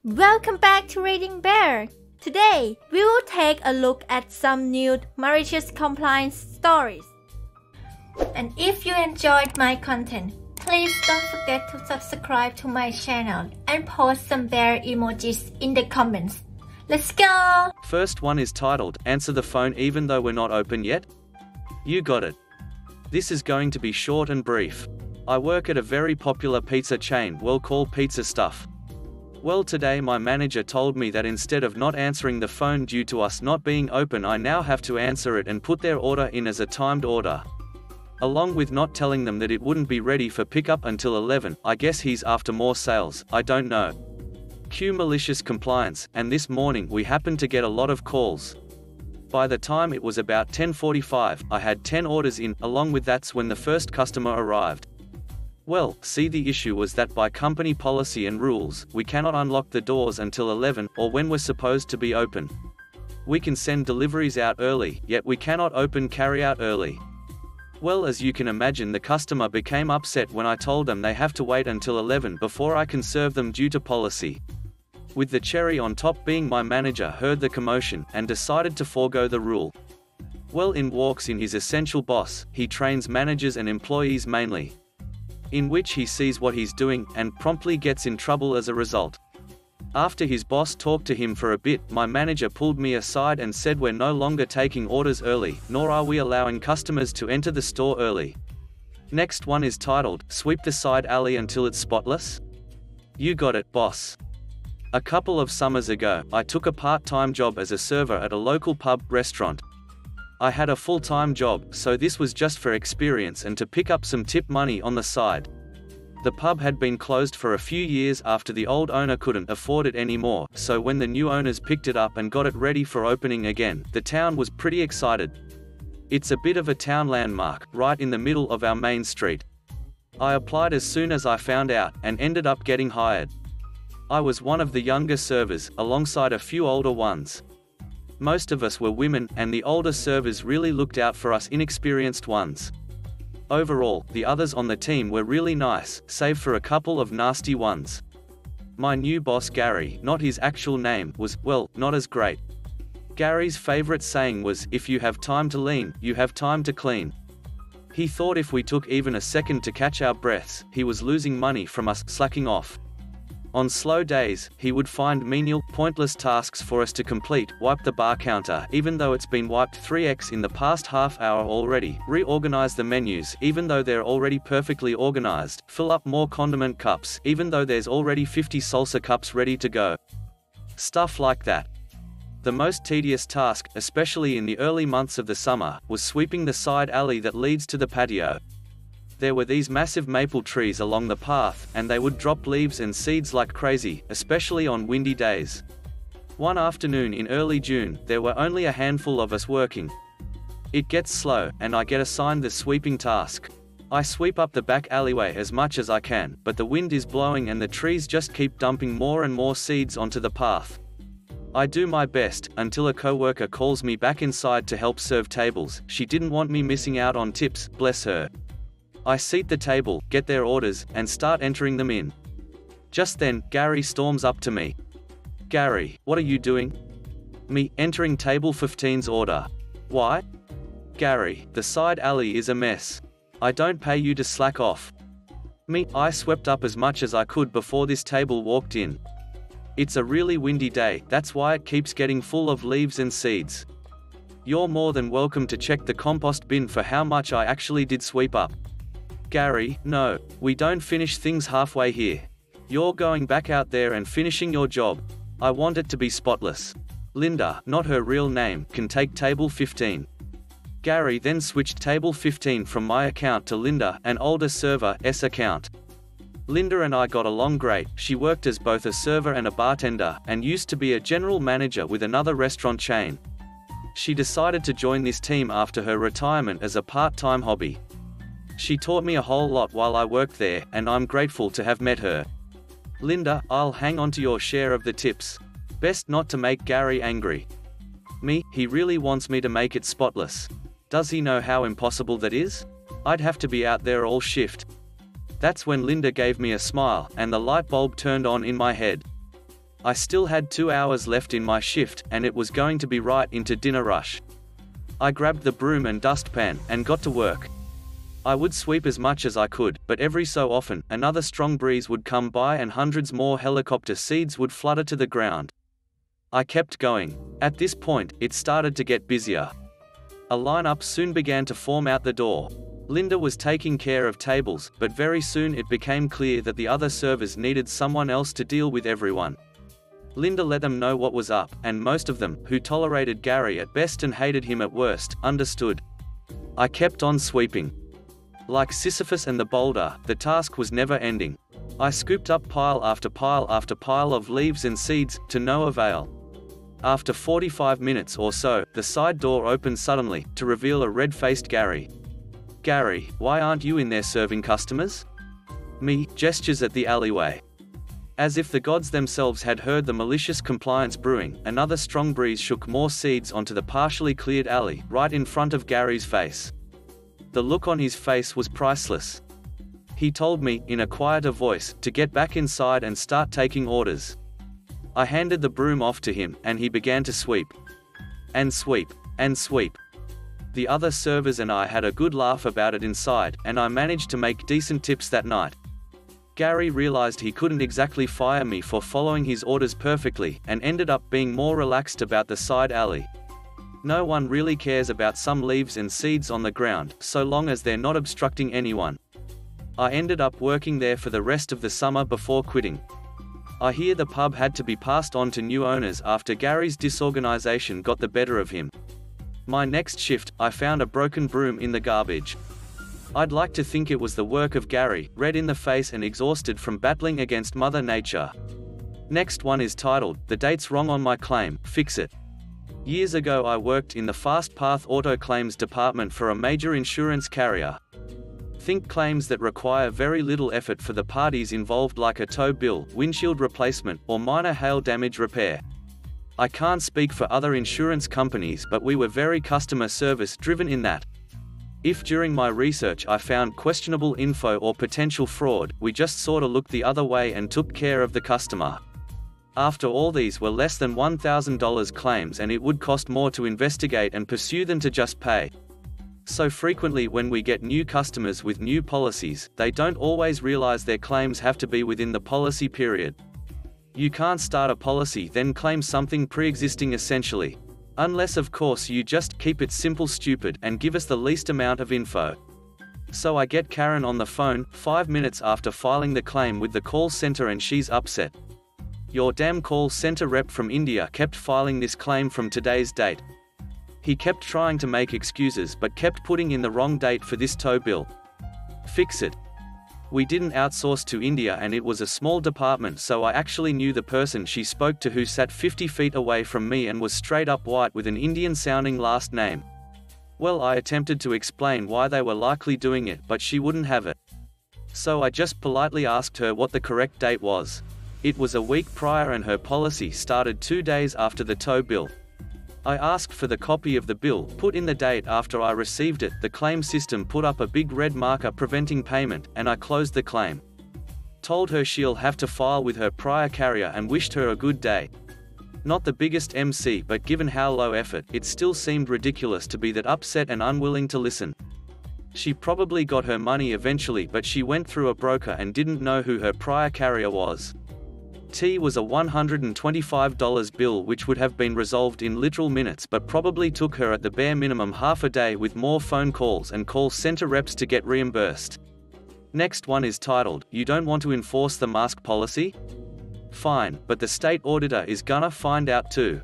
Welcome back to Reading Bear. Today, we will take a look at some new malicious compliance stories. And if you enjoyed my content, please don't forget to subscribe to my channel and post some bear emojis in the comments. Let's go! First one is titled, Answer the Phone Even Though We're Not Open Yet? You got it. This is going to be short and brief. I work at a very popular pizza chain well called Pizza Stuff. Well, today my manager told me that instead of not answering the phone due to us not being open, I now have to answer it and put their order in as a timed order. Along with not telling them that it wouldn't be ready for pickup until 11, I guess he's after more sales, I don't know. Cue malicious compliance, and this morning we happened to get a lot of calls. By the time it was about 10:45, I had 10 orders in, along with that's when the first customer arrived. Well, see, the issue was that by company policy and rules, we cannot unlock the doors until 11, or when we're supposed to be open. We can send deliveries out early, yet we cannot open carry-out early. Well, as you can imagine, the customer became upset when I told them they have to wait until 11 before I can serve them due to policy. With the cherry on top being my manager heard the commotion and decided to forego the rule. Well, in walks in his essential boss. He trains managers and employees mainly, in which he sees what he's doing, and promptly gets in trouble as a result. After his boss talked to him for a bit, my manager pulled me aside and said we're no longer taking orders early, nor are we allowing customers to enter the store early. Next one is titled, Sweep the Side Alley Until It's Spotless? You got it, boss. A couple of summers ago, I took a part-time job as a server at a local pub restaurant. I had a full-time job, so this was just for experience and to pick up some tip money on the side. The pub had been closed for a few years after the old owner couldn't afford it anymore, so when the new owners picked it up and got it ready for opening again, the town was pretty excited. It's a bit of a town landmark, right in the middle of our main street. I applied as soon as I found out, and ended up getting hired. I was one of the younger servers, alongside a few older ones. Most of us were women, and the older servers really looked out for us inexperienced ones. Overall, the others on the team were really nice, save for a couple of nasty ones. My new boss Gary, not his actual name, was, well, not as great. Gary's favorite saying was, if you have time to lean, you have time to clean. He thought if we took even a second to catch our breaths, he was losing money from us slacking off. On slow days, he would find menial, pointless tasks for us to complete, wipe the bar counter even though it's been wiped 3x in the past half hour already, reorganize the menus even though they're already perfectly organized, fill up more condiment cups even though there's already 50 salsa cups ready to go. Stuff like that. The most tedious task, especially in the early months of the summer, was sweeping the side alley that leads to the patio. There were these massive maple trees along the path, and they would drop leaves and seeds like crazy, especially on windy days. One afternoon in early June, there were only a handful of us working. It gets slow, and I get assigned the sweeping task. I sweep up the back alleyway as much as I can, but the wind is blowing and the trees just keep dumping more and more seeds onto the path. I do my best, until a co-worker calls me back inside to help serve tables. She didn't want me missing out on tips, bless her. I seat the table, get their orders, and start entering them in. Just then, Gary storms up to me. Gary, what are you doing? Me, entering table 15's order. Why? Gary, the side alley is a mess. I don't pay you to slack off. Me, I swept up as much as I could before this table walked in. It's a really windy day, that's why it keeps getting full of leaves and seeds. You're more than welcome to check the compost bin for how much I actually did sweep up. Gary, no, we don't finish things halfway here. You're going back out there and finishing your job. I want it to be spotless. Linda, not her real name, can take table 15. Gary then switched table 15 from my account to Linda, an older server's account. Linda and I got along great. She worked as both a server and a bartender, and used to be a general manager with another restaurant chain. She decided to join this team after her retirement as a part-time hobby. She taught me a whole lot while I worked there, and I'm grateful to have met her. Linda, I'll hang on to your share of the tips. Best not to make Gary angry. Me, he really wants me to make it spotless. Does he know how impossible that is? I'd have to be out there all shift. That's when Linda gave me a smile, and the light bulb turned on in my head. I still had 2 hours left in my shift, and it was going to be right into dinner rush. I grabbed the broom and dustpan, and got to work. I would sweep as much as I could, but every so often, another strong breeze would come by and hundreds more helicopter seeds would flutter to the ground. I kept going. At this point, it started to get busier. A lineup soon began to form out the door. Linda was taking care of tables, but very soon it became clear that the other servers needed someone else to deal with everyone. Linda let them know what was up, and most of them, who tolerated Gary at best and hated him at worst, understood. I kept on sweeping. Like Sisyphus and the boulder, the task was never ending. I scooped up pile after pile after pile of leaves and seeds, to no avail. After 45 minutes or so, the side door opened suddenly, to reveal a red-faced Gary. "Gary, why aren't you in there serving customers?" Me, gestures at the alleyway. As if the gods themselves had heard the malicious compliance brewing, another strong breeze shook more seeds onto the partially cleared alley, right in front of Gary's face. The look on his face was priceless. He told me, in a quieter voice, to get back inside and start taking orders. I handed the broom off to him, and he began to sweep. And sweep. And sweep. The other servers and I had a good laugh about it inside, and I managed to make decent tips that night. Gary realized he couldn't exactly fire me for following his orders perfectly, and ended up being more relaxed about the side alley. No one really cares about some leaves and seeds on the ground, so long as they're not obstructing anyone. I ended up working there for the rest of the summer before quitting. I hear the pub had to be passed on to new owners after Gary's disorganization got the better of him. My next shift, I found a broken broom in the garbage. I'd like to think it was the work of Gary, red in the face and exhausted from battling against Mother Nature. Next one is titled, "The Date's Wrong on My Claim, Fix It." Years ago I worked in the Fast Path Auto Claims department for a major insurance carrier. Think claims that require very little effort for the parties involved, like a tow bill, windshield replacement, or minor hail damage repair. I can't speak for other insurance companies, but we were very customer service driven in that. If during my research I found questionable info or potential fraud, we just sorta looked the other way and took care of the customer. After all, these were less than $1,000 claims, and it would cost more to investigate and pursue than to just pay. So frequently when we get new customers with new policies, they don't always realize their claims have to be within the policy period. You can't start a policy then claim something pre-existing essentially. Unless of course you just keep it simple stupid and give us the least amount of info. So I get Karen on the phone, 5 minutes after filing the claim with the call center, and she's upset. "Your damn call center rep from India kept filing this claim from today's date. He kept trying to make excuses but kept putting in the wrong date for this tow bill. Fix it." We didn't outsource to India, and it was a small department, so I actually knew the person she spoke to, who sat 50 feet away from me and was straight up white with an Indian-sounding last name. Well, I attempted to explain why they were likely doing it, but she wouldn't have it. So I just politely asked her what the correct date was. It was a week prior, and her policy started 2 days after the tow bill. I asked for the copy of the bill, put in the date. After I received it, the claim system put up a big red marker preventing payment, and I closed the claim. Told her she'll have to file with her prior carrier and wished her a good day. Not the biggest MC, but given how low effort, it still seemed ridiculous to be that upset and unwilling to listen. She probably got her money eventually, but she went through a broker and didn't know who her prior carrier was. T was a $125 bill which would have been resolved in literal minutes, but probably took her at the bare minimum half a day with more phone calls and call center reps to get reimbursed. Next one is titled, "You Don't Want to Enforce the Mask Policy? Fine, but the state auditor is gonna find out too."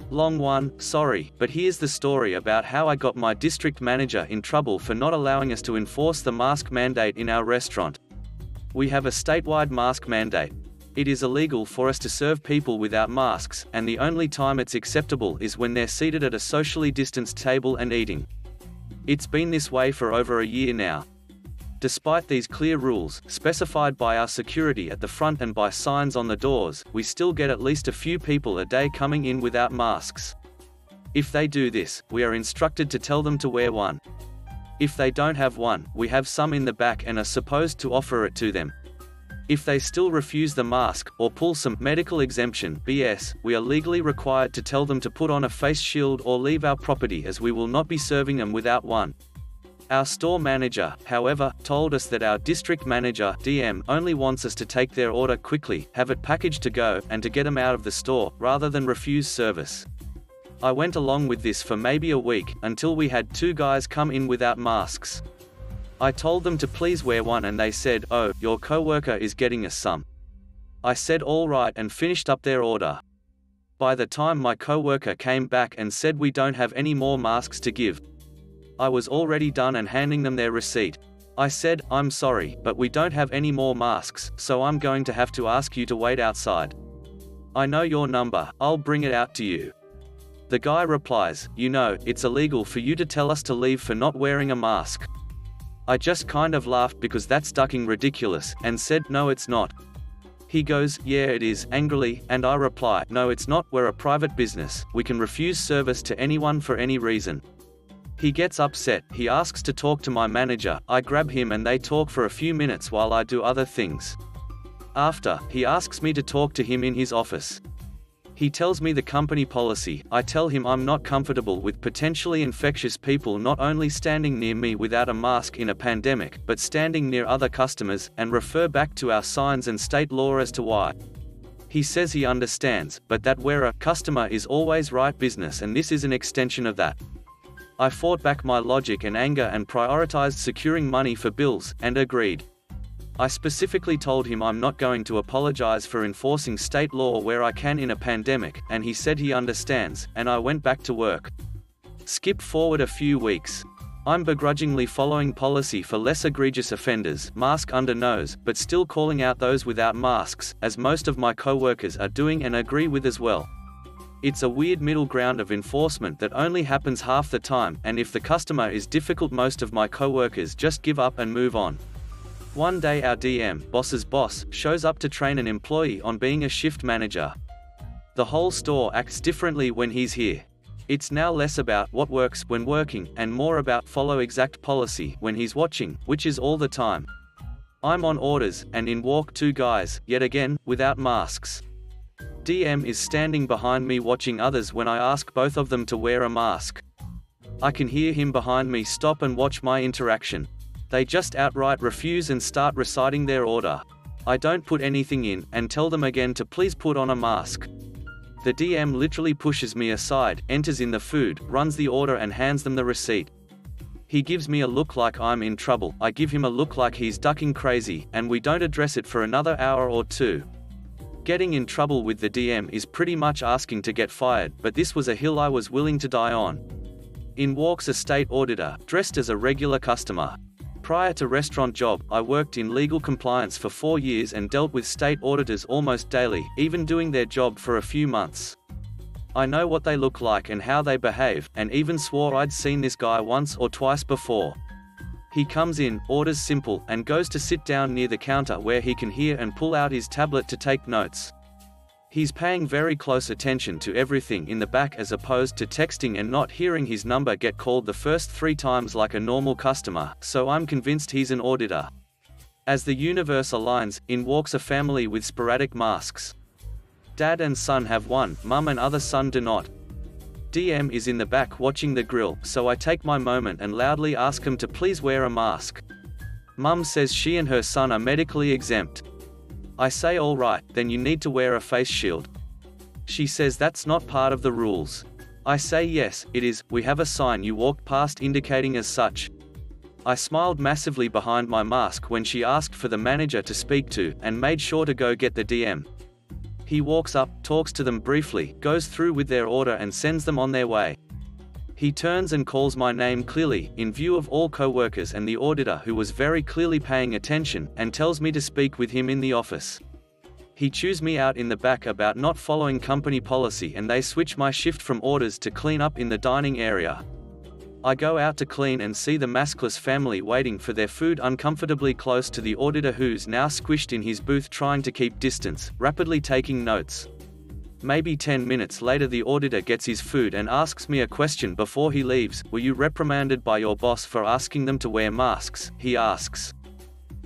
Long one, sorry, but here's the story about how I got my district manager in trouble for not allowing us to enforce the mask mandate in our restaurant. We have a statewide mask mandate. It is illegal for us to serve people without masks, and the only time it's acceptable is when they're seated at a socially distanced table and eating. It's been this way for over a year now. Despite these clear rules, specified by our security at the front and by signs on the doors, we still get at least a few people a day coming in without masks. If they do this, we are instructed to tell them to wear one. If they don't have one, we have some in the back and are supposed to offer it to them. If they still refuse the mask, or pull some medical exemption BS, we are legally required to tell them to put on a face shield or leave our property, as we will not be serving them without one. Our store manager, however, told us that our district manager DM only wants us to take their order quickly, have it packaged to go, and to get them out of the store, rather than refuse service. I went along with this for maybe a week, until we had 2 guys come in without masks. I told them to please wear one and they said, "Oh, your coworker is getting us some." I said all right and finished up their order. By the time my coworker came back and said we don't have any more masks to give, I was already done and handing them their receipt. I said, "I'm sorry, but we don't have any more masks, so I'm going to have to ask you to wait outside. I know your number, I'll bring it out to you." The guy replies, "You know, it's illegal for you to tell us to leave for not wearing a mask." I just kind of laughed because that's ducking ridiculous, and said, "No it's not." He goes, "Yeah it is," angrily, and I reply, "No it's not, we're a private business, we can refuse service to anyone for any reason." He gets upset, he asks to talk to my manager, I grab him and they talk for a few minutes while I do other things. After, he asks me to talk to him in his office. He tells me the company policy. I tell him I'm not comfortable with potentially infectious people not only standing near me without a mask in a pandemic, but standing near other customers, and refer back to our signs and state law as to why. He says he understands, but that we're a customer is always right business and this is an extension of that. I fought back my logic and anger and prioritized securing money for bills, and agreed. I specifically told him I'm not going to apologize for enforcing state law where I can in a pandemic, and he said he understands, and I went back to work. Skip forward a few weeks. I'm begrudgingly following policy for less egregious offenders, mask under nose, but still calling out those without masks, as most of my co-workers are doing and agree with as well. It's a weird middle ground of enforcement that only happens half the time, and if the customer is difficult most of my co-workers just give up and move on. One day our DM, boss's boss, shows up to train an employee on being a shift manager. The whole store acts differently when he's here. It's now less about what works when working, and more about follow exact policy when he's watching, which is all the time. I'm on orders, and in walk 2 guys, yet again, without masks. DM is standing behind me watching others when I ask both of them to wear a mask. I can hear him behind me stop and watch my interaction. They just outright refuse and start reciting their order. I don't put anything in, and tell them again to please put on a mask. The DM literally pushes me aside, enters in the food, runs the order and hands them the receipt. He gives me a look like I'm in trouble, I give him a look like he's ducking crazy, and we don't address it for another hour or 2. Getting in trouble with the DM is pretty much asking to get fired, but this was a hill I was willing to die on. In walks a state auditor, dressed as a regular customer. Prior to restaurant job, I worked in legal compliance for 4 years and dealt with state auditors almost daily, even doing their job for a few months. I know what they look like and how they behave, and even swore I'd seen this guy once or twice before. He comes in, orders simple, and goes to sit down near the counter where he can hear and pull out his tablet to take notes. He's paying very close attention to everything in the back as opposed to texting and not hearing his number get called the first 3 times like a normal customer, so I'm convinced he's an auditor. As the universe aligns, in walks a family with sporadic masks. Dad and son have one, mum and other son do not. DM is in the back watching the grill, so I take my moment and loudly ask him to please wear a mask. Mum says she and her son are medically exempt. I say alright, then you need to wear a face shield. She says that's not part of the rules. I say yes, it is, we have a sign you walked past indicating as such. I smiled massively behind my mask when she asked for the manager to speak to, and made sure to go get the DM. He walks up, talks to them briefly, goes through with their order and sends them on their way. He turns and calls my name clearly, in view of all co-workers and the auditor who was very clearly paying attention, and tells me to speak with him in the office. He chews me out in the back about not following company policy and they switch my shift from orders to clean up in the dining area. I go out to clean and see the maskless family waiting for their food uncomfortably close to the auditor who's now squished in his booth trying to keep distance, rapidly taking notes. Maybe 10 minutes later the auditor gets his food and asks me a question before he leaves. Were you reprimanded by your boss for asking them to wear masks? He asks.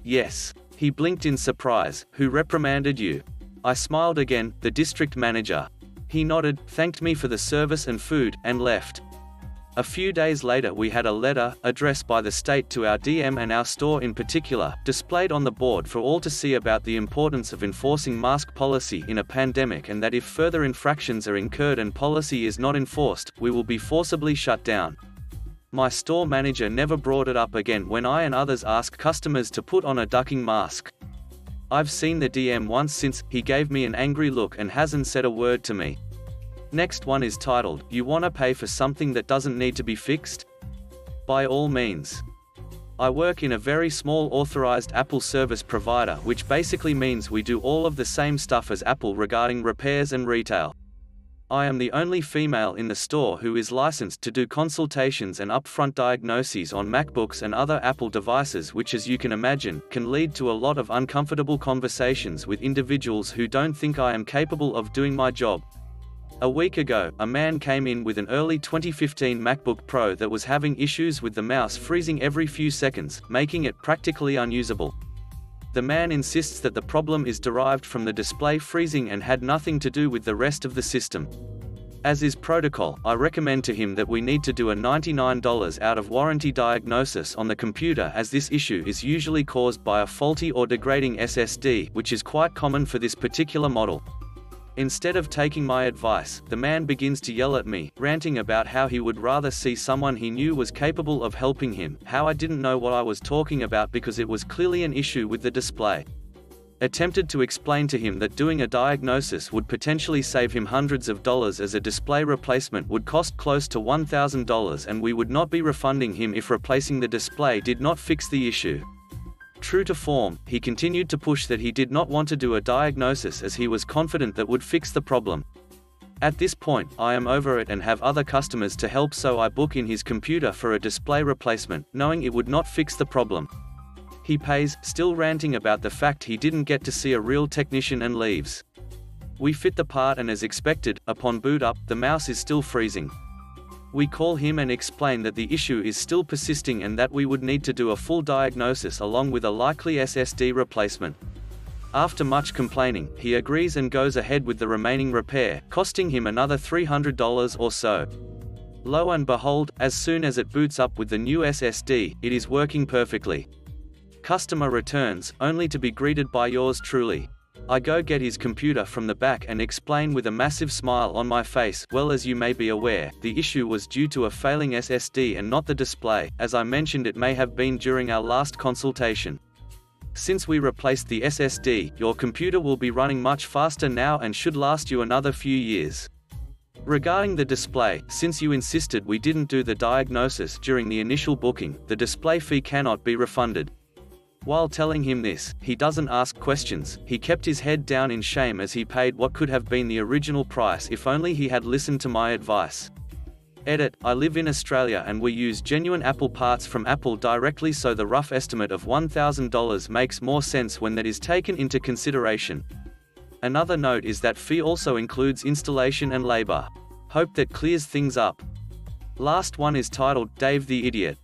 Yes. He blinked in surprise. Who reprimanded you? I smiled again. The district manager. He nodded, thanked me for the service and food, and left. A few days later we had a letter, addressed by the state to our DM and our store in particular, displayed on the board for all to see about the importance of enforcing mask policy in a pandemic, and that if further infractions are incurred and policy is not enforced, we will be forcibly shut down. My store manager never brought it up again when I and others asked customers to put on a ducking mask. I've seen the DM once since. He gave me an angry look and hasn't said a word to me. Next one is titled, You Wanna Pay for Something That Doesn't Need to Be Fixed? By all means. I work in a very small authorized Apple service provider, which basically means we do all of the same stuff as Apple regarding repairs and retail. I am the only female in the store who is licensed to do consultations and upfront diagnoses on MacBooks and other Apple devices, which, as you can imagine, can lead to a lot of uncomfortable conversations with individuals who don't think I am capable of doing my job. A week ago, a man came in with an early 2015 MacBook Pro that was having issues with the mouse freezing every few seconds, making it practically unusable. The man insists that the problem is derived from the display freezing and had nothing to do with the rest of the system. As is protocol, I recommend to him that we need to do a $99 out of warranty diagnosis on the computer, as this issue is usually caused by a faulty or degrading SSD, which is quite common for this particular model. Instead of taking my advice, the man begins to yell at me, ranting about how he would rather see someone he knew was capable of helping him, how I didn't know what I was talking about because it was clearly an issue with the display. Attempted to explain to him that doing a diagnosis would potentially save him hundreds of dollars, as a display replacement would cost close to $1,000 and we would not be refunding him if replacing the display did not fix the issue. True to form, he continued to push that he did not want to do a diagnosis as he was confident that would fix the problem. At this point, I am over it and have other customers to help, so I book in his computer for a display replacement, knowing it would not fix the problem. He pays, still ranting about the fact he didn't get to see a real technician, and leaves. We fit the part and, as expected, upon boot up, the mouse is still freezing. We call him and explain that the issue is still persisting and that we would need to do a full diagnosis along with a likely SSD replacement. After much complaining, he agrees and goes ahead with the remaining repair, costing him another $300 or so. Lo and behold, as soon as it boots up with the new SSD, it is working perfectly. Customer returns, only to be greeted by yours truly. I go get his computer from the back and explain with a massive smile on my face, well, as you may be aware, the issue was due to a failing SSD and not the display, as I mentioned it may have been during our last consultation. Since we replaced the SSD, your computer will be running much faster now and should last you another few years. Regarding the display, since you insisted we didn't do the diagnosis during the initial booking, the display fee cannot be refunded. While telling him this, he doesn't ask questions. He kept his head down in shame as he paid what could have been the original price if only he had listened to my advice. Edit, I live in Australia and we use genuine Apple parts from Apple directly, so the rough estimate of $1,000 makes more sense when that is taken into consideration. Another note is that fee also includes installation and labor. Hope that clears things up. Last one is titled, Dave the Idiot.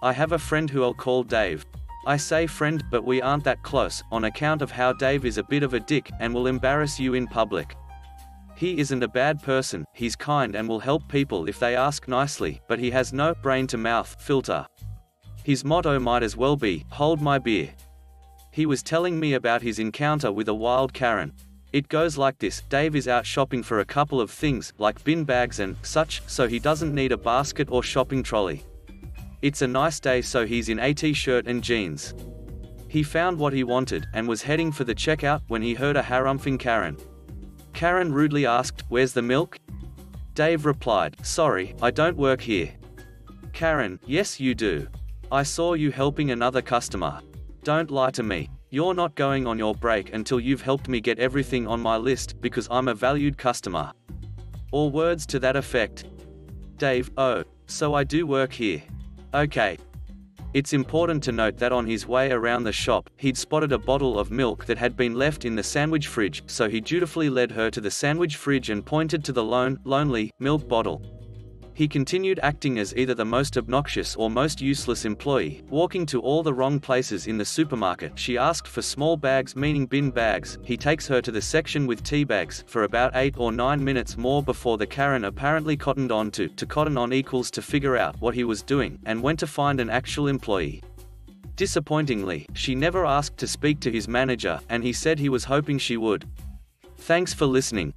I have a friend who I'll call Dave. I say friend, but we aren't that close, on account of how Dave is a bit of a dick, and will embarrass you in public. He isn't a bad person, he's kind and will help people if they ask nicely, but he has no brain-to-mouth filter. His motto might as well be, hold my beer. He was telling me about his encounter with a wild Karen. It goes like this: Dave is out shopping for a couple of things, like bin bags and such, so he doesn't need a basket or shopping trolley. It's a nice day, so he's in a t-shirt and jeans. He found what he wanted, and was heading for the checkout, when he heard a harumphing Karen. Karen rudely asked, "Where's the milk?" Dave replied, "Sorry, I don't work here." Karen, "Yes you do. I saw you helping another customer. Don't lie to me. You're not going on your break until you've helped me get everything on my list, because I'm a valued customer." Or words to that effect. Dave, "Oh, so I do work here. Okay." It's important to note that on his way around the shop, he'd spotted a bottle of milk that had been left in the sandwich fridge, so he dutifully led her to the sandwich fridge and pointed to the lonely milk bottle. He continued acting as either the most obnoxious or most useless employee, walking to all the wrong places in the supermarket. She asked for small bags, meaning bin bags. He takes her to the section with tea bags for about 8 or 9 minutes more before the Karen apparently cottoned on to cotton on equals to figure out what he was doing, and went to find an actual employee. Disappointingly, she never asked to speak to his manager, and he said he was hoping she would. Thanks for listening.